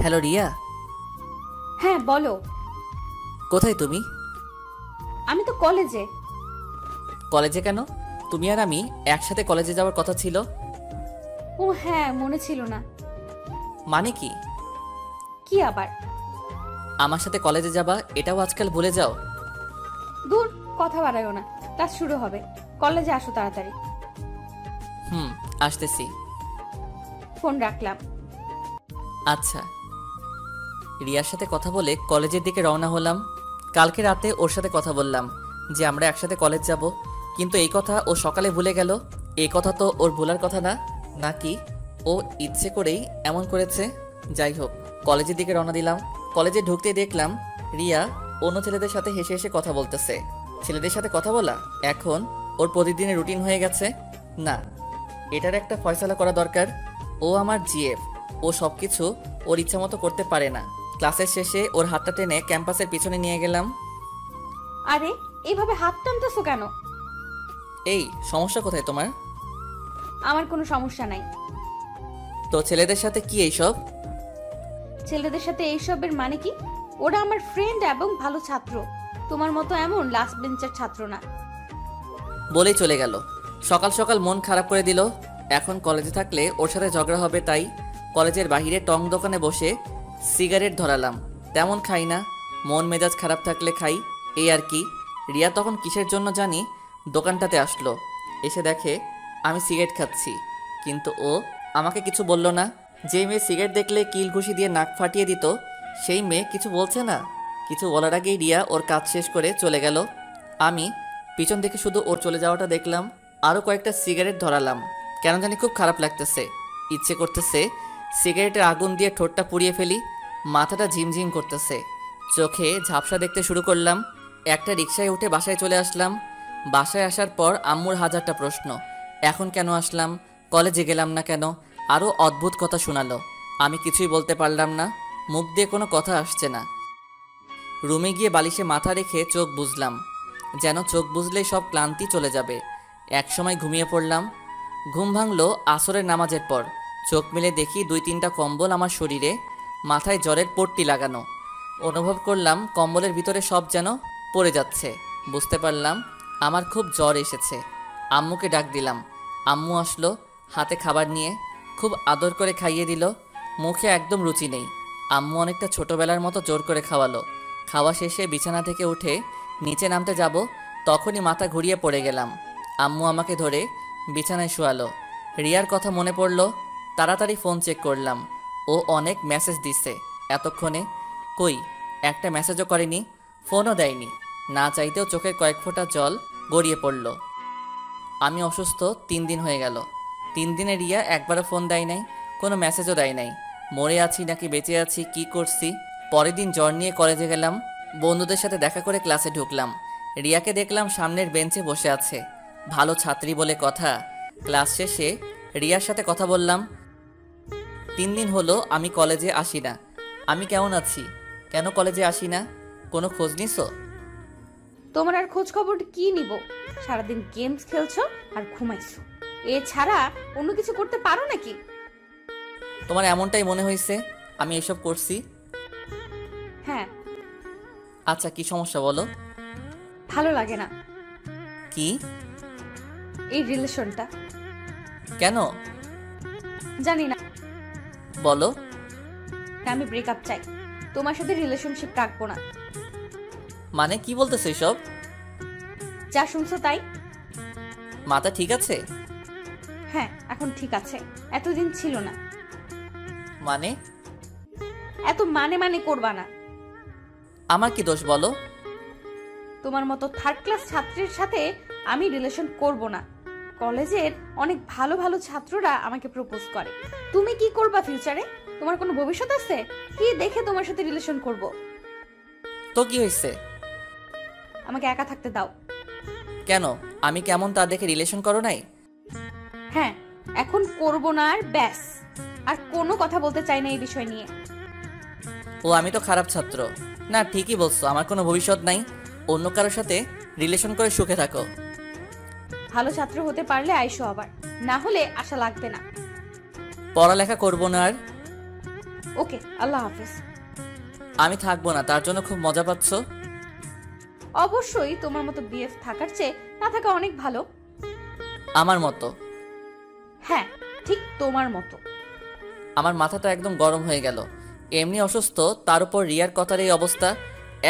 Hello Riya. হ্যাঁ বলো। কোথায় তুমি? আমি তো কলেজে। কলেজে কেন? তুমি আর আমি একসাথে কলেজে যাওয়ার কথা ছিল। ও হ্যাঁ, মনে ছিল না। মানে কি? কি আবার? আমার সাথে কলেজে যাবা এটাও আজকাল ভুলে যাও? দূর, কথা বাড়ায়ও না। ক্লাস শুরু হবে, কলেজে আসো তাড়াতাড়ি। আসতেছি। ফোন রাখলাম। আচ্ছা। রিয়ার সাথে কথা বলে কলেজের দিকে রওনা হলাম। কালকে রাতে ওর সাথে কথা বললাম যে আমরা একসাথে কলেজ যাব, কিন্তু এই কথা ও সকালে ভুলে গেল। এই কথা তো ওর ভুলার কথা না, নাকি ও ইচ্ছে করেই এমন করেছে? যাই হোক, কলেজের দিকে রওনা দিলাম। কলেজে ঢুকতেই দেখলাম রিয়া অন্য ছেলেদের সাথে হেসে হেসে কথা বলতেছে। ছেলেদের সাথে কথা বলা এখন ওর প্রতিদিনের রুটিন হয়ে গেছে। না, এটার একটা ফয়সালা করা দরকার। ও আমার জিএফ, ও সব কিছু ওর ইচ্ছা মতো করতে পারে না। ক্লাসের শেষে ওর হাতটা টেনে ক্যাম্পাসের পিছনে নিয়ে গেলাম। আরে, এইভাবে হাত টানতেছো কেন? এই, সমস্যা কোথায় তোমার? আমার কোনো সমস্যা নাই। তো ছেলেদের সাথে কি এইসব? ছেলেদের সাথে এইসবের মানে কি? ওরা আমার ফ্রেন্ড এবং ভালো ছাত্র। তোমার মতো এমন লাস্ট বেঞ্চের ছাত্র না। বলেই চলে গেল। সকাল সকাল মন খারাপ করে দিল। এখন কলেজে থাকলে ওর সাথে ঝগড়া হবে, তাই কলেজের বাইরে টং দোকানে বসে সিগারেট ধরালাম। তেমন খাই না, মন মেজাজ খারাপ থাকলে খাই, এই আর কি। রিয়া তখন কিসের জন্য জানি দোকানটাতে আসলো। এসে দেখে আমি সিগারেট খাচ্ছি, কিন্তু ও আমাকে কিছু বলল না। যে মেয়ে সিগারেট দেখলে কিল ঘুষি দিয়ে নাক ফাটিয়ে দিত, সেই মেয়ে কিছু বলছে না। কিছু বলার আগেই রিয়া ওর কাজ শেষ করে চলে গেল। আমি পিছন থেকে শুধু ওর চলে যাওয়াটা দেখলাম। আরও কয়েকটা সিগারেট ধরালাম। কেন জানি খুব খারাপ লাগতেছে। ইচ্ছে করতেছে সিগারেটের আগুন দিয়ে ঠোঁটটা পুড়িয়ে ফেলি। মাথাটা ঝিমঝিম করতেছে, চোখে ঝাপসা দেখতে শুরু করলাম। একটা রিকশায় উঠে বাসায় চলে আসলাম। বাসায় আসার পর আম্মুর হাজারটা প্রশ্ন। এখন কেন আসলাম, কলেজে গেলাম না কেন, আরও অদ্ভুত কথা শোনালো। আমি কিছুই বলতে পারলাম না, মুখ দিয়ে কোনো কথা আসছে না। রুমে গিয়ে বালিশে মাথা রেখে চোখ বুজলাম, যেন চোখ বুজলেই সব ক্লান্তি চলে যাবে। একসময় ঘুমিয়ে পড়লাম। ঘুম ভাঙল আসরের নামাজের পর। চোখ মেলে দেখি 2-3টা কম্বল আমার শরীরে, মাথায় জ্বরের পট্টি লাগানো। অনুভব করলাম কম্বলের ভিতরে সব যেন পড়ে যাচ্ছে। বুঝতে পারলাম আমার খুব জ্বর এসেছে। আম্মুকে ডাক দিলাম। আম্মু আসলো হাতে খাবার নিয়ে, খুব আদর করে খাইয়ে দিল। মুখে একদম রুচি নেই। আম্মু অনেকটা ছোটবেলার মতো জোর করে খাওয়ালো। খাওয়া শেষে বিছানা থেকে উঠে নিচে নামতে যাব, তখনই মাথা ঘুরিয়ে পড়ে গেলাম। আম্মু আমাকে ধরে বিছানায় শোয়ালো। রিয়ার কথা মনে পড়ল, তাড়াতাড়ি ফোন চেক করলাম। ও অনেক মেসেজ দিচ্ছে এতক্ষণে, কই একটা মেসেজও করেনি, ফোনও দেয়নি। না চাইতেও চোখের কয়েক ফোঁটা জল গড়িয়ে পড়ল। আমি অসুস্থ 3 দিন হয়ে গেল। 3 দিনে রিয়া একবারও ফোন দেয় নাই, কোনো মেসেজও দেয় নাই। মরে আছি নাকি বেঁচে আছি কি করছি। পরের দিন জ্বর নিয়ে কলেজে গেলাম। বন্ধুদের সাথে দেখা করে ক্লাসে ঢুকলাম। রিয়াকে দেখলাম সামনের বেঞ্চে বসে আছে, ভালো ছাত্রী বলে কথা। ক্লাস শেষে রিয়ার সাথে কথা বললাম। 3 দিন হলো আমি কলেজে আসি না। আমি কেমন আছি, কেন কলেজে আসি না, কোনো খোঁজ নিছো? তোমার আর খোঁজ খবর কি নিব? সারাদিন গেমস খেলছো আর ঘুমাইছো, এছাড়া অন্য কিছু করতে পারো নাকি? তোমার এমনটাই মনে হয়েছে আমি এসব করছি? হ্যাঁ। আচ্ছা, কি সমস্যা বলো? ভালো লাগে না কি? এই রিলেশনটা। কেন? জানি না, বলো। আমি ব্রেকআপ চাই। তোমার সাথে রিলেশনশিপ রাখবো না। মানে কি বলতেছো এসব? যা শুনছো তাই। মাথা ঠিক আছে? হ্যাঁ, এখন ঠিক আছে, এতদিন ছিল না। মানে? এত মানে মানে করবা না। আমার কি দোষ বলো? তোমার মতো থার্ড ক্লাস ছাত্রীর সাথে আমি রিলেশন করব না। কলেজের অনেক ভালো ভালো ছাত্ররা আমাকে প্রপোজ করে। তুমি কি করবা ফিউচারে? তোমার কোনো ভবিষ্যৎ আছে? কি দেখে তোমার সাথে রিলেশন করব? তো কি হয়েছে? আমাকে একা থাকতে দাও। কেন, আমি কেমন তা দেখে রিলেশন করো নাই? হ্যাঁ, এখন করব না আর ব্যাস। আর কোনো কথা বলতে চাই না এই বিষয় নিয়ে। ও, আমি তো খারাপ ছাত্র না? ঠিকই বলছো, আমার কোনো ভবিষ্যৎ নাই। অন্য কারোর সাথে রিলেশন করে সুখে থাকো। ভালো ছাত্র হতে পারলে আইসো, আবার না হলে আশা লাগবে না। পড়ালেখা করবো না আর? ওকে, আল্লাহ হাফেজ। আমি থাকবো না তার জন্য খুব মজা পাচ্ছ? অবশ্যই, তোমার মতো বিএফ থাকার চেয়ে না থাকা অনেক ভালো। আমার মতো? হ্যাঁ, ঠিক তোমার মতো। আমার মাথাটা একদম গরম হয়ে গেল। এমনি অসুস্থ, তার উপর রিয়ার কথার এই অবস্থা।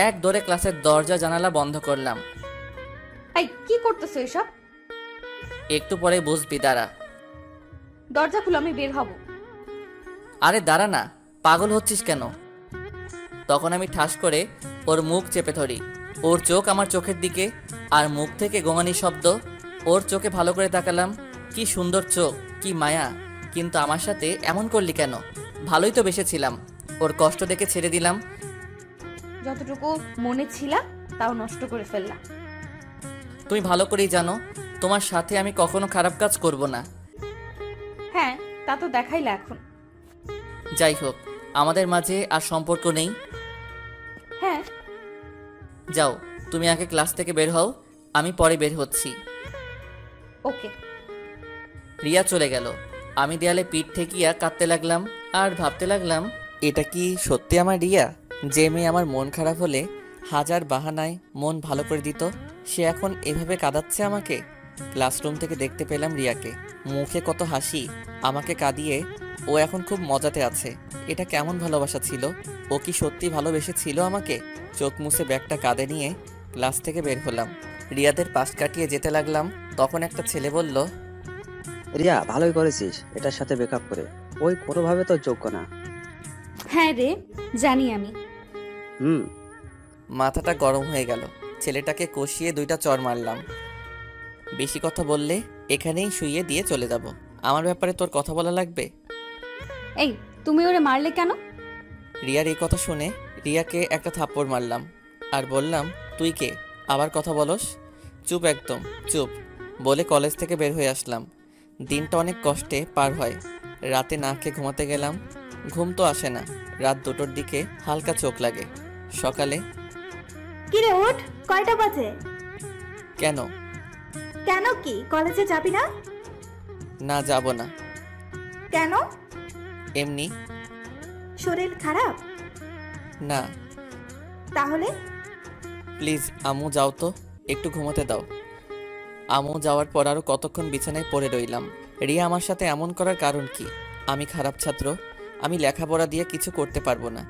এক দৌড়ে ক্লাসের দরজা জানালা বন্ধ করলাম। এই, কি করতেছো এসব? একটু পরে বুঝবি, দাঁড়া। দরজা খুলো, আমি বের হব। আরে দাঁড়া না, পাগল হচ্ছিস কেন? তখন আমি ঠাস করে ওর মুখ চেপে ধরি। ওর চোখ আমার চোখের দিকে, আর মুখ থেকে গোঙানি শব্দ। ওর চোখে ভালো করে তাকালাম। কি সুন্দর চোখ, কি মায়া। কিন্তু আমার সাথে এমন করলি কেন? ভালোই তো বেসেছিলাম। ওর কষ্ট দেখে ছেড়ে দিলাম। যতটুকু মনে ছিলাম তাও নষ্ট করে ফেললাম। তুমি ভালো করেই জানো তোমার সাথে আমি কখনো খারাপ কাজ করব না। হ্যাঁ, তা তো দেখাইলা এখন। যাই হোক, আমাদের মাঝে আর সম্পর্ক নেই। হ্যাঁ। যাও, তুমি আগে ক্লাস থেকে বের হও, আমি পরে বের হচ্ছি। ওকে। রিয়া চলে গেল। আমি দেয়ালে পিঠ ঠেকিয়া কাঁদতে লাগলাম আর ভাবতে লাগলাম, এটা কি সত্যি আমার রিয়া? যে মেয়ে আমার মন খারাপ হলে হাজার বাহানায় মন ভালো করে দিত, সে এখন এভাবে কাঁদাচ্ছে আমাকে। ক্লাসরুম থেকে দেখতে পেলাম রিয়াকে, মুখে কত হাসি। আমাকে কাঁদিয়ে ও এখন খুব মজাতে আছে। এটা কেমন ভালোবাসা ছিল? ও কি সত্যি ভালোবেসেছিল আমাকে? চোখ মুছে ব্যাগটা কাঁধে নিয়ে ক্লাস থেকে বের হলাম। রিয়াদের পাশ কাটিয়ে যেতে লাগলাম। তখন একটা ছেলে বলল, রিয়া, ভালোই করেছিস এটার সাথে ব্রেকআপ করে। ওই কোনোভাবে তো যোগ্য না। হ্যাঁ রে, জানি আমি। হুম। মাথাটা গরম হয়ে গেল। ছেলেটাকে কষিয়ে 2টা চড় মারলাম। বেশি কথা বললে এখানেই শুইয়ে দিয়ে চলে যাব। আমার ব্যাপারে তোর কথা বলা লাগবে? এই, তুমি ওরে মারলে কেন? রিয়ার এই কথা শুনে রিয়াকে একটা থাপ্পড় মারলাম আর বললাম, তুই কে? আবার কথা বলস? চুপ, একদম চুপ। বলে কলেজ থেকে বের হয়ে আসলাম। দিনটা অনেক কষ্টে পার হয়। রাতে না খেয়ে ঘুমাতে গেলাম, ঘুম তো আসে না। রাত 2টোর দিকে হালকা চোখ লাগে। সকালে, কিরে ওঠ, কয়টা বাজে? কেন? কেন কি কলেজে যাবি না? না, যাব না। কেন? এমনি। শরীর খারাপ? না। তাহলে? প্লিজ আম্মু, যাও তো, একটু ঘুমোতে দাও। আম্মু যাওয়ার পর আরও কতক্ষণ বিছানায় পড়ে রইলাম। রিয়া আমার সাথে এমন করার কারণ কি? আমি খারাপ ছাত্র? আমি লেখাপড়া দিয়ে কিছু করতে পারবো না?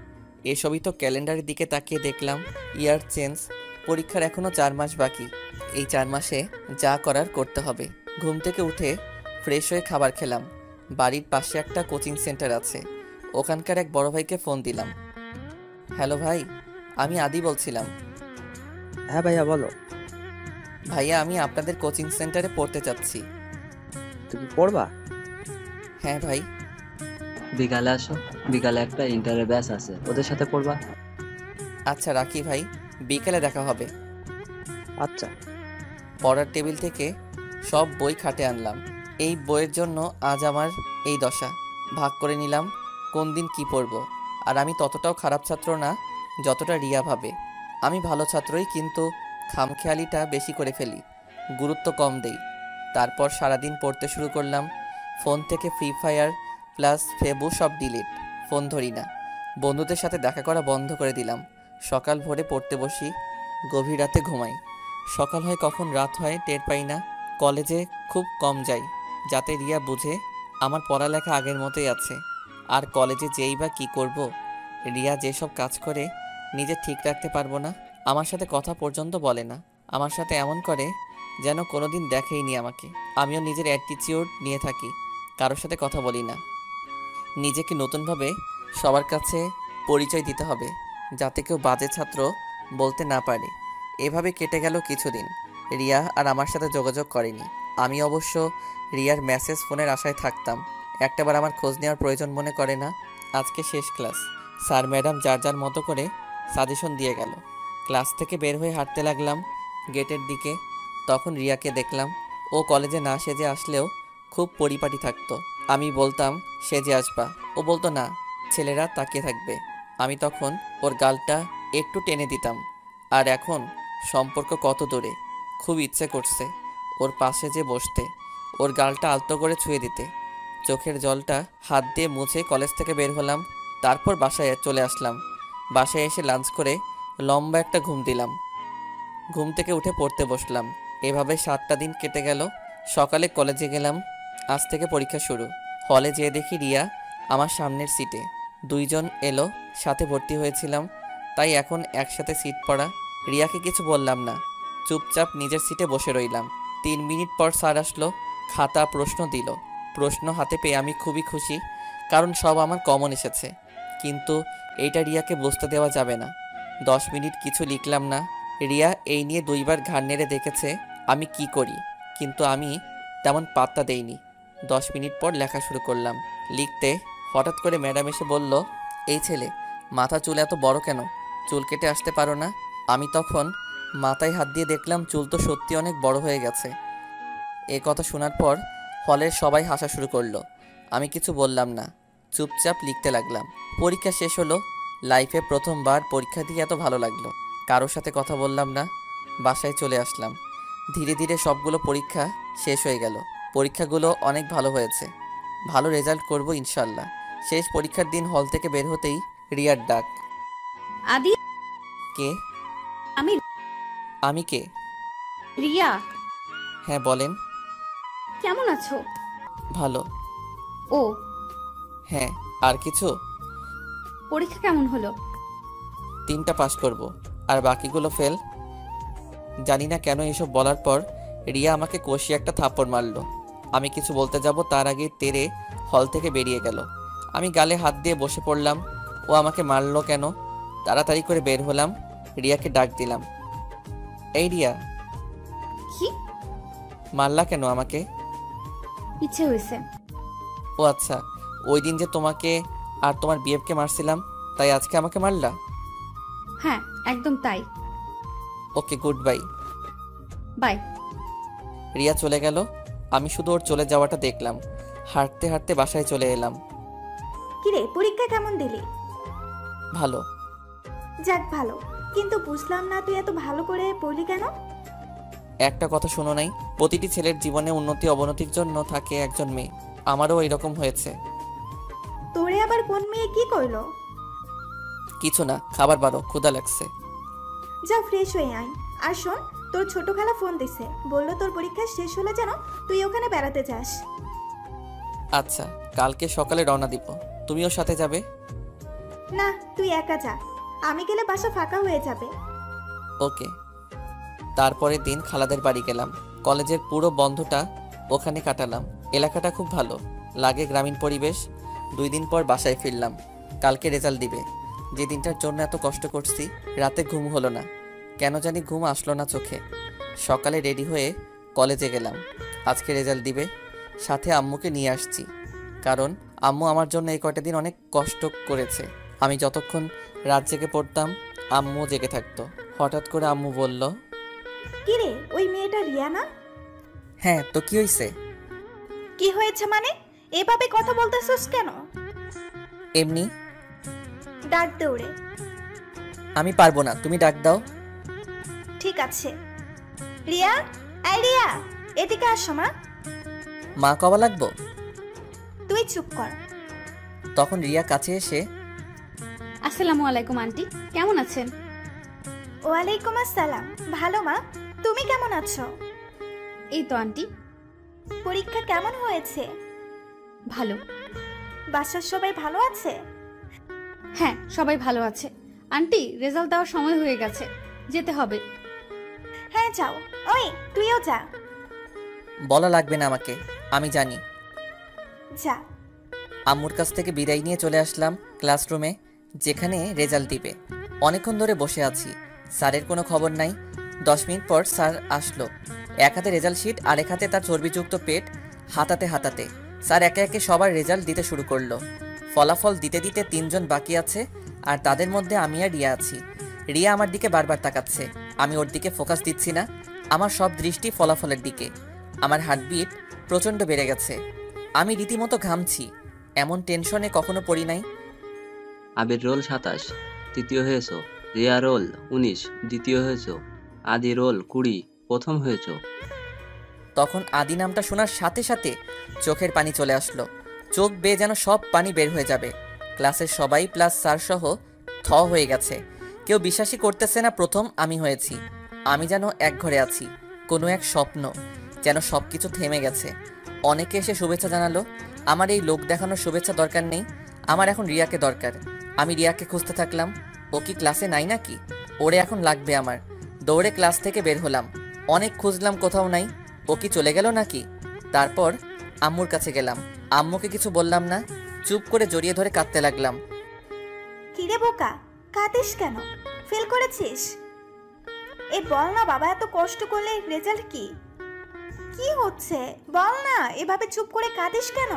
এসবই তো ক্যালেন্ডারের দিকে তাকিয়ে দেখলাম। ইয়ার চেঞ্জ, পরীক্ষার এখনও 4 মাস বাকি। এই 4 মাসে যা করার করতে হবে। ঘুম থেকে উঠে ফ্রেশ হয়ে খাবার খেলাম। বাড়ির পাশে একটা কোচিং সেন্টার আছে, ওখানকার এক বড় ভাইকে ফোন দিলাম। হ্যালো ভাই, আমি আদি বলছিলাম। হ্যাঁ ভাইয়া, বলো। ভাইয়া, আমি আপনাদের কোচিং সেন্টারে পড়তে চাচ্ছি। তুমি পড়বা? হ্যাঁ ভাই। বিকালে আসো, বিকালে একটা ইন্টারের ব্যাচ আছে, ওদের সাথে পড়বা। আচ্ছা রাখি ভাই, বিকেলে দেখা হবে। আচ্ছা। পড়ার টেবিল থেকে সব বই খাটে আনলাম। এই বইয়ের জন্য আজ আমার এই দশা। ভাগ করে নিলাম কোন দিন কি পড়ব। আর আমি ততটাও খারাপ ছাত্র না যতটা রিয়া ভাবে। আমি ভালো ছাত্রই, কিন্তু খামখেয়ালিটা বেশি করে ফেলি, গুরুত্ব কম দেই। তারপর সারাদিন পড়তে শুরু করলাম। ফোন থেকে ফ্রি ফায়ার প্লাস ফেবু সব ডিলিট। ফোন ধরি না। বন্ধুদের সাথে দেখা করা বন্ধ করে দিলাম। সকাল ভোরে পড়তে বসি, গভীর রাতে ঘুমাই। সকাল হয় কখন রাত হয় টের পাই না। কলেজে খুব কম যাই, যাতে রিয়া বুঝে আমার পড়ালেখা আগের মতোই আছে। আর কলেজে যেই বা কী করব? রিয়া যেসব কাজ করে নিজে ঠিক রাখতে পারবো না। আমার সাথে কথা পর্যন্ত বলে না। আমার সাথে এমন করে যেন কোনোদিন দেখেইনি আমাকে। আমিও নিজের অ্যাটিটিউড নিয়ে থাকি, কারোর সাথে কথা বলি না। নিজেকে নতুনভাবে সবার কাছে পরিচয় দিতে হবে, যাতে কেউ বাজে ছাত্র বলতে না পারে। এভাবে কেটে গেল কিছুদিন। রিয়া আর আমার সাথে যোগাযোগ করেনি। আমি অবশ্য রিয়ার মেসেজ ফোনের আশায় থাকতাম। একটাবার আমার খোঁজ নেওয়ার প্রয়োজন মনে করে না। আজকে শেষ ক্লাস। স্যার ম্যাডাম যার যার মতো করে সাজেশন দিয়ে গেল। ক্লাস থেকে বের হয়ে হাঁটতে লাগলাম গেটের দিকে। তখন রিয়াকে দেখলাম। ও কলেজে না সেজে আসলেও খুব পরিপাটি থাকতো। আমি বলতাম সেজে আসবা, ও বলতো না, ছেলেরা তাকিয়ে থাকবে। আমি তখন ওর গালটা একটু টেনে দিতাম। আর এখন সম্পর্ক কত দূরে, খুব ইচ্ছে করছে ওর পাশে যে বসতে, ওর গালটা আলতো করে ছুঁয়ে দিতে। চোখের জলটা হাত দিয়ে মুছে কলেজ থেকে বের হলাম। তারপর বাসায় চলে আসলাম। বাসায় এসে লাঞ্চ করে লম্বা একটা ঘুম দিলাম। ঘুম থেকে উঠে পড়তে বসলাম। এভাবে 7টা দিন কেটে গেল। সকালে কলেজে গেলাম। আজ থেকে পরীক্ষা শুরু। হলে যেয়ে দেখি রিয়া আমার সামনের সিটে। দুইজন এলো, সাথে ভর্তি হয়েছিলাম, তাই এখন একসাথে সিট পড়া। রিয়াকে কিছু বললাম না, চুপচাপ নিজের সিটে বসে রইলাম। 3 মিনিট পর স্যার আসলো, খাতা প্রশ্ন দিল। প্রশ্ন হাতে পেয়ে আমি খুবই খুশি, কারণ সব আমার কমন এসেছে। কিন্তু এইটা রিয়াকে বুঝতে দেওয়া যাবে না। 10 মিনিট কিছু লিখলাম না। রিয়া এই নিয়ে 2বার ঘাড় নেড়ে দেখেছে আমি কি করি, কিন্তু আমি তেমন পাত্তা দেইনি। 10 মিনিট পর লেখা শুরু করলাম। লিখতে হঠাৎ করে ম্যাডাম এসে বলল, এই ছেলে, মাথা চুল এত বড় কেন? চুল কেটে আসতে পারো না? আমি তখন মাথায় হাত দিয়ে দেখলাম চুল তো সত্যি অনেক বড় হয়ে গেছে। এ কথা শোনার পর হলের সবাই হাসা শুরু করলো। আমি কিছু বললাম না, চুপচাপ লিখতে লাগলাম। পরীক্ষা শেষ হলো। লাইফে প্রথমবার পরীক্ষা দিয়ে এত ভালো লাগলো। কারোর সাথে কথা বললাম না, বাসায় চলে আসলাম। ধীরে ধীরে সবগুলো পরীক্ষা শেষ হয়ে গেল। পরীক্ষাগুলো অনেক ভালো হয়েছে, ভালো রেজাল্ট করব ইনশাল্লাহ। শেষ পরীক্ষার দিন হল থেকে বের হতেই রিয়ার ডাক। আদি, কে? আমি আমি কে? রিয়া। হ্যাঁ বলেন। কেমন আছো? ভালো। ও, হ্যাঁ, আর কিছু? পরীক্ষা কেমন হলো? 3টা পাস করব, আর বাকিগুলো ফেল। জানি না কেন এসব বলার পর রিয়া আমাকে কষিয়ে একটা থাপ্পড় মারলো। আমি কিছু বলতে যাব তার আগেই তেরে হল থেকে বেরিয়ে গেল। আমি গালে হাত দিয়ে বসে পড়লাম। ও আমাকে মারলো কেন? তাড়াতাড়ি করে বের হলাম। রিয়াকে ডাক দিলাম, এই রিয়া, কি? মারলা কেন আমাকে? ইচ্ছে হয়েছে। ও আচ্ছা, ওই দিন যে তোমাকে আর তোমার বিএফকে মারছিলাম, তাই আজকে আমাকে মারলা? হ্যাঁ, একদম তাই। ওকে, গুড বাই। বাই। রিয়া চলে গেল। আমি শুধু ওর চলে যাওয়াটা দেখলাম। হাঁটতে হাঁটতে বাসায় চলে এলাম। কিরে, পরীক্ষা কেমন দিলি? ভালো। যাক ভালো, কিন্তু বুঝলাম না তুই এত ভালো করে পড়লি কেন? একটা কথা শোনো নাই, প্রতিটি ছেলের জীবনে উন্নতি অবনতির জন্য থাকে একজন মেয়ে। আমারও এরকম হয়েছে। তোরে আবার কোন মেয়ে কি করলো? কিছু না, খাবার বারো, ক্ষুধা লাগছে। যা ফ্রেশ হয়ে আয়। আর শোন, তোর ছোট খালা ফোন দিছে, বললো তোর পরীক্ষা শেষ হলে যেন তুই ওখানে বেড়াতে যাস। আচ্ছা, কালকে সকালে রওনা দিব, তুমিও সাথে যাবে? না, তুই একা যা, আমি গেলে বাসা ফাঁকা হয়ে যাবে। ওকে। তারপরের দিন খালাদের বাড়ি গেলাম। কলেজের পুরো বন্ধটা ওখানে কাটালাম। এলাকাটা খুব ভালো লাগে, গ্রামীণ পরিবেশ। 2 দিন পর বাসায় ফিরলাম। কালকে রেজাল্ট দিবে। যে দিনটার জন্য এত কষ্ট করছি, রাতে ঘুম হলো না, কেন জানি ঘুম আসলো না চোখে। সকালে রেডি হয়ে কলেজে গেলাম। আজকে রেজাল্ট দিবে, সাথে আম্মুকে নিয়ে আসছি, কারণ আম্মু আমার জন্য এই কয়টা দিন অনেক কষ্ট করেছে। আমি যতক্ষণ রাত জেগে পড়তাম, আম্মু জেগে থাকতো। হঠাৎ করে আম্মু বলল, কিরে, ওই মেয়েটা রিয়া না? হ্যাঁ, তো কি হয়েছে? কি হয়েছে মানে? এভাবে কথা বলতেছস কেন? এমনি। ডাক দৌড়ে। আমি পারবো না, তুমি ডাক দাও। ঠিক আছে। রিয়া, এই রিয়া, এদিকে আসো মা। মা কবা লাগবো? তুই চুপ কর। তখন রিয়া কাছে এসে, আসসালামু আলাইকুম আন্টি, কেমন আছেন? ওয়ালাইকুম আসসালাম। ভালো মা, তুমি কেমন আছো? এই তো আন্টি। পরীক্ষা কেমন হয়েছে? ভালো। বাসার সবাই ভালো আছে? হ্যাঁ, সবাই ভালো আছে। আন্টি, রেজাল্ট দেওয়ার সময় হয়ে গেছে, যেতে হবে। হ্যাঁ যাও। ওই তুইও যা। বলা লাগবে না আমাকে, আমি জানি। যা। আম্মুর কাছ থেকে বিদায় নিয়ে চলে আসলাম ক্লাসরুমে, যেখানে রেজাল্ট দিবে। অনেকক্ষণ ধরে বসে আছি, স্যারের কোনো খবর নাই। 10 মিনিট পর স্যার আসলো। এক হাতে রেজাল্ট শিট, আরেক হাতে তার চর্বিযুক্ত পেট। হাতাতে হাতাতে স্যার একে একে সবার রেজাল্ট দিতে শুরু করলো। ফলাফল দিতে দিতে 3 জন বাকি আছে, আর তাদের মধ্যে আমি আর রিয়া আছি। রিয়া আমার দিকে বারবার তাকাচ্ছে, আমি ওর দিকে ফোকাস দিচ্ছি না। আমার সব দৃষ্টি ফলাফলের দিকে। আমার হার্টবিট প্রচণ্ড বেড়ে গেছে, আমি রীতিমতো ঘামছি। এমন টেনশনে কখনো পড়ি নাই। আবির রোল 27, তৃতীয় হয়েছ। রিয়া রোল 19, দ্বিতীয় হয়েছ। আদি রোল 20, প্রথম হয়েছ। তখন আদি নামটা শোনার সাথে সাথে চোখের পানি চলে আসলো। চোখ বেয়ে যেন সব পানি বের হয়ে যাবে। ক্লাসের সবাই প্লাস স্যার সহ হয়ে গেছে। কেউ বিশ্বাসই করতেছে না প্রথম আমি হয়েছি। আমি যেন এক ঘরে আছি, কোনো এক স্বপ্ন, যেন সব কিছু থেমে গেছে। অনেকে এসে শুভেচ্ছা জানালো। আমার এই লোক দেখানোর শুভেচ্ছা দরকার নেই, আমার এখন রিয়াকে দরকার। আমি রিয়াকে খুঁজতে থাকলাম। ও কি ক্লাসে নাই নাকি? ওরে এখন লাগবে আমার। দৌড়ে ক্লাস থেকে বের হলাম। অনেক খুঁজলাম, কোথাও নাই। ও কি চলে গেল নাকি? তারপর আম্মুর কাছে গেলাম। আম্মুকে কিছু বললাম না, চুপ করে জড়িয়ে ধরে কাঁদতে লাগলাম। কিরে বোকা, কাঁদিস কেন? ফেল করেছিস? এই বল না বাবা, এত কষ্ট করলে রেজাল্ট কি? কি হচ্ছে বল না, এভাবে চুপ করে কাঁদিস কেন?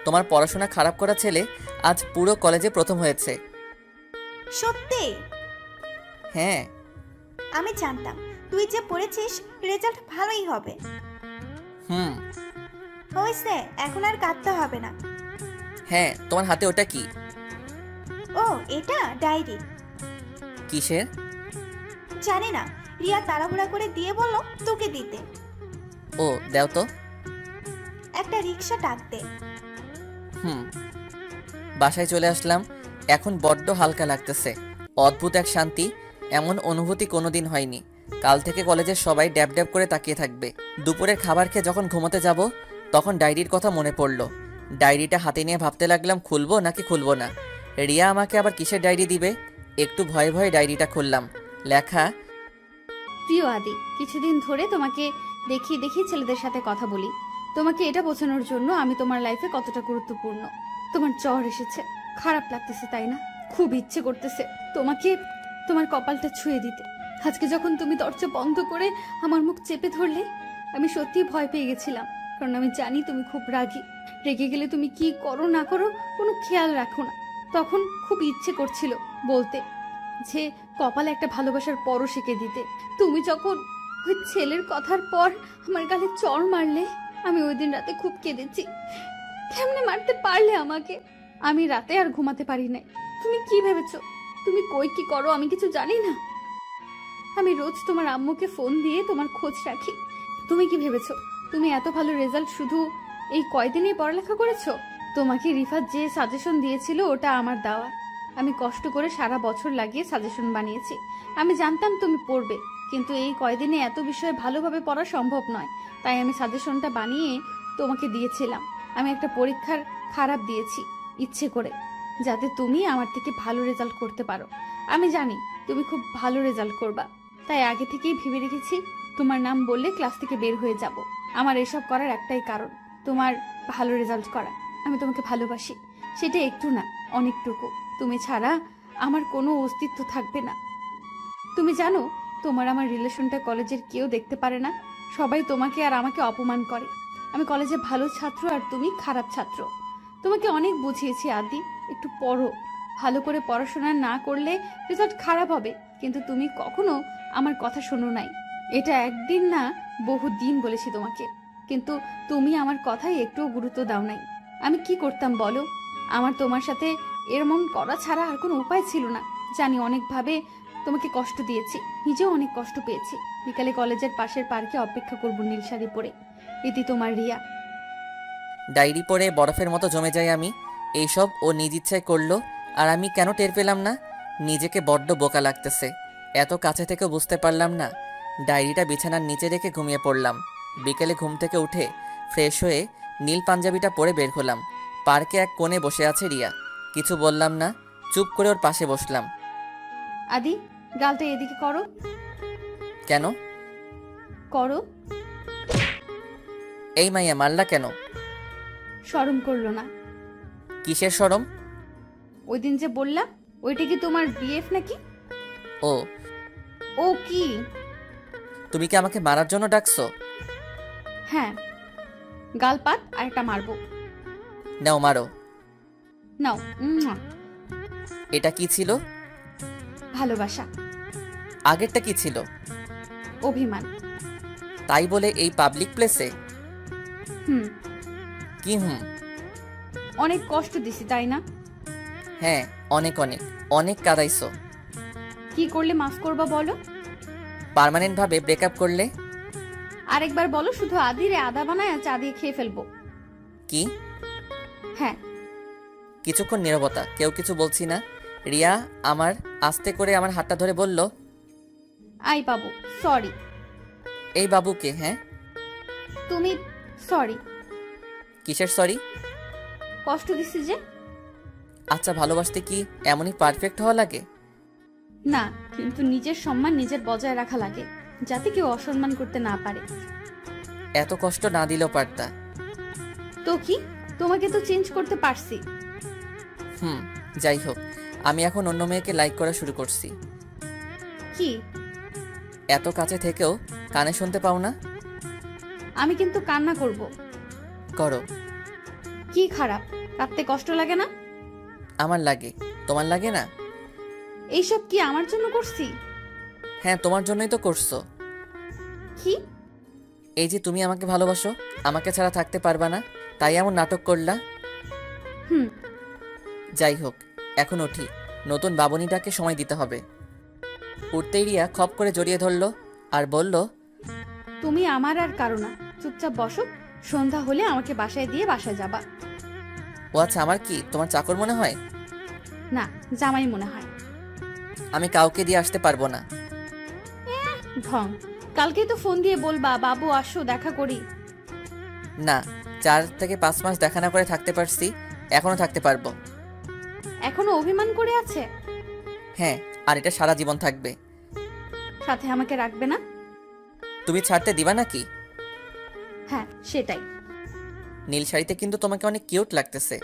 তোমার পড়াশোনা খারাপ করা ছেলে আজ পুরো কলেজে প্রথম হয়েছে। সত্যি? হ্যাঁ। আমি জানতাম তুই যে পড়েছিস রেজাল্ট ভালোই হবে। হুম। হয়েছে, এখন আর কাঁদতে হবে না। হ্যাঁ, তোমার হাতে ওটা কি? ও, এটা ডায়েরি। কিসের? জানি না, রিয়া তাড়াহুড়া করে দিয়ে বলল তোকে দিতে। ও, দাও তো। একটা রিক্সা ডাক দে। হুম। বাসায় চলে আসলাম। এখন বড্ড হালকা লাগতেছে, অদ্ভুত এক শান্তি। এমন অনুভূতি কোনোদিন হয়নি। কাল থেকে কলেজের সবাই ড্যাব ড্যাব করে তাকিয়ে থাকবে। দুপুরের খাবার খেয়ে যখন ঘুমোতে যাব তখন ডায়েরির কথা মনে পড়ল। ডায়েরিটা হাতে নিয়ে ভাবতে লাগলাম খুলবো নাকি খুলবো না। রিয়া আমাকে আবার কিসের ডায়েরি দিবে? একটু ভয়ে ভয়ে ডায়েরিটা খুললাম। লেখা, প্রিয় আদি, কিছুদিন ধরে তোমাকে দেখি ছেলেদের সাথে কথা বলি। তোমাকে এটা বোঝানোর জন্য আমি তোমার লাইফে কতটা গুরুত্বপূর্ণ। তোমার জ্বর এসেছে, খারাপ লাগতেছে তাই না? খুব ইচ্ছে করতেছে তোমাকে তোমার কপালটা ছুঁয়ে দিতে। আজকে যখন তুমি দরজা বন্ধ করে আমার মুখ চেপে ধরলে, আমি সত্যি ভয় পেয়ে গেছিলাম। কারণ আমি জানি তুমি খুব রাগী। রেগে গেলে তুমি কি করো না করো কোনো খেয়াল রাখো না। তখন খুব ইচ্ছে করছিল বলতে যে কপালে একটা ভালোবাসার পরশ এঁকে দিতে। তুমি যখন ওই ছেলের কথার পর আমার গালে চড় মারলে, আমি ওই দিন রাতে খুব কেঁদেছি। কেমনে মারতে পারলে আমাকে? আমি রাতে আর ঘুমাতে পারি নাই। তুমি কি ভেবেছো তুমি কই কি করো আমি কিছু জানি না? আমি রোজ তোমার আম্মুকে ফোন দিয়ে তোমার খোঁজ রাখি। তুমি কি ভেবেছো তুমি এত ভালো রেজাল্ট শুধু এই কয়দিনেই পড়ালেখা করেছো? তোমাকে রিফাত যে সাজেশন দিয়েছিল ওটা আমার দেওয়া। আমি কষ্ট করে সারা বছর লাগিয়ে সাজেশন বানিয়েছি। আমি জানতাম তুমি পড়বে, কিন্তু এই কয়দিনে এত বিষয়ে ভালোভাবে পড়া সম্ভব নয়। তাই আমি সাজেশনটা বানিয়ে তোমাকে দিয়েছিলাম। আমি একটা পরীক্ষার খারাপ দিয়েছি ইচ্ছে করে, যাতে তুমি আমার থেকে ভালো রেজাল্ট করতে পারো। আমি জানি তুমি খুব ভালো রেজাল্ট করবা, তাই আগে থেকেই ভেবে রেখেছি তোমার নাম বললে ক্লাস থেকে বের হয়ে যাব। আমার এসব করার একটাই কারণ, তোমার ভালো রেজাল্ট করা। আমি তোমাকে ভালোবাসি, সেটা একটু না অনেকটুকু। তুমি ছাড়া আমার কোনো অস্তিত্ব থাকবে না। তুমি জানো তোমার আমার রিলেশনটা কলেজের কেউ দেখতে পারে না। সবাই তোমাকে আর আমাকে অপমান করে। আমি কলেজে ভালো ছাত্র আর তুমি খারাপ ছাত্র। তোমাকে অনেক বুঝিয়েছি আদি, একটু পড়ো। ভালো করে পড়াশোনা না করলে রেজাল্ট খারাপ হবে, কিন্তু তুমি কখনো আমার কথা শোনো নাই। এটা একদিন না বহু দিন বলেছি তোমাকে, কিন্তু তুমি আমার কথায় একটুও গুরুত্ব দাও নাই। আমি কি করতাম বলো? আমার তোমার সাথে এরমন করা ছাড়া আর কোনো উপায় ছিল না। জানি অনেকভাবে তোমাকে কষ্ট দিয়েছি, নিজেও অনেক কষ্ট পেয়েছি। বিকালে কলেজের পাশের পার্কে অপেক্ষা করবো নীল শাড়ি পরে। রীতি তোমার রিয়া। ডায়েরি পড়ে বরফের মতো জমে যাই আমি। এইসব ও নিজ ইচ্ছায় করলো, আর আমি কেন টের পেলাম না? নিজেকে বড্ড বোকা লাগতেছে। এত কাছে থেকে বুঝতে পারলাম না। ডায়েরিটা বিছানার নিচে রেখে ঘুমিয়ে পড়লাম। বিকেলে ঘুম থেকে উঠে ফ্রেশ হয়ে নীল পাঞ্জাবিটা পরে বের হলাম। পার্কে এক কোণে বসে আছে রিয়া। কিছু বললাম না, চুপ করে ওর পাশে বসলাম। আদি, গালটা এদিকে করো। কেন? করো। এই মাইয়া, মারলা কেন? শরম করলো না? কিসের শরম? ওই দিন যে বললাম, ওইটা কি তোমার বিএফ নাকি? ও, ও কি? তুমি কি আমাকে মারার জন্য ডাকছো? হ্যাঁ, গালপাত আর একটা মারবো। নাও, মারো। নাও। এটা কি ছিল? ভালোবাসা। আগেরটা কি ছিল? অভিমান। তাই বলে এই পাবলিক প্লেসে? হুম। কি হুম? অনেক কষ্ট দিছি তাই না? হ্যাঁ, অনেক অনেক অনেক কাঁদাইছো। কি করলে মাফ করবা বলো? পার্মানেন্ট ভাবে ব্রেকআপ করলে? আরেকবার বলো, শুধু আদিরে আদা বানায় চা দিয়ে খেয়ে ফেলবো। কি? হ্যাঁ। কিছুক্ষণ নীরবতা, কেউ কিছু বলছি না। রিয়া আমার আস্তে করে আমার হাতটা ধরে বলল, আই বাবু সরি। এই বাবুকে? হ্যাঁ, তুমি সরি। কিসের সরি? কষ্ট দিছি যে। আচ্ছা, ভালোবাসতে কি এমনই পারফেক্ট হওয়া লাগে? না, কিন্তু নিজের সম্মান নিজের বজায় রাখা লাগে, যাতে কেউ অসম্মান করতে না পারে। এত কষ্ট না দিলেও পারতা। তো কি, তোমাকে তো চেঞ্জ করতে পারছি। যাই হোক, আমি এখন অন্য মেয়েকে লাইক করা শুরু করছি। কি? এত কাছে থেকেও কানে শুনতে পাও না? আমি কিন্তু কান্না করব। করো। কি খারাপ? কাঁদতে কষ্ট লাগে না? আমার লাগে, তোমার লাগে না? এইসব কি আমার জন্য করছি? হ্যাঁ, তোমার জন্যই তো করছো। কি? এই যে তুমি আমাকে ভালোবাসো, আমাকে ছাড়া থাকতে পারবা না, তাই এমন নাটক করলা। হুম। যাই হোক, এখন উঠি, নতুন বাবুনিটাকে সময় দিতে হবে। উঠতেই রিয়া খপ করে জড়িয়ে ধরলো আর বলল, তুমি আমার আর কারো না, চুপচাপ বসো। সন্ধ্যা হলে আমাকে বাসায় দিয়ে বাসায় যাবা। ও আচ্ছা, আমার কি তোমার চাকর মনে হয়? না, জামাই মনে হয়। আমি কাউকে দিয়ে আসতে পারবো না। ঢং। কালকেই তো ফোন দিয়ে বলবা বাবু আসো দেখা করি। না, 4 থেকে 5 মাস দেখা না করে থাকতে পারছি, এখনো থাকতে পারবো। এখনো অভিমান করে আছে? হ্যাঁ, আর এটা সারা জীবন থাকবে। সাথে আমাকে রাখবে না? তুমি ছাড়তে দিবা নাকি? হ্যাঁ, সেটাই। নীল শাড়িতে কিন্তু তোমাকে অনেক কিউট লাগতেছে।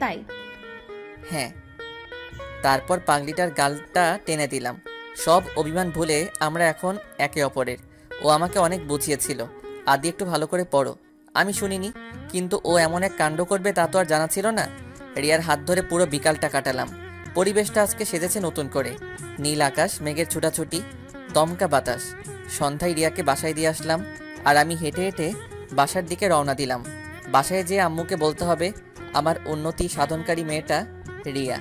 তাই? হ্যাঁ। তারপর পাগলিটার গালটা টেনে দিলাম। সব অভিমান ভুলে আমরা এখন একে অপরের। ও আমাকে অনেক বুঝিয়েছিল, আদি একটু ভালো করে পড়ো। আমি শুনিনি, কিন্তু ও এমন এক কাণ্ড করবে তা তো আর জানা ছিল না। রিয়ার হাত ধরে পুরো বিকালটা কাটালাম। পরিবেশটা আজকে সেজেছে নতুন করে। নীল আকাশ, মেঘের ছুটাছুটি, দমকা বাতাস। সন্ধ্যায় রিয়াকে বাসায় দিয়ে আসলাম, আর আমি হেঁটে হেঁটে বাসার দিকে রওনা দিলাম। বাসায় যেয়ে আম্মুকে বলতে হবে আমার উন্নতি সাধনকারী মেয়েটা রিয়া।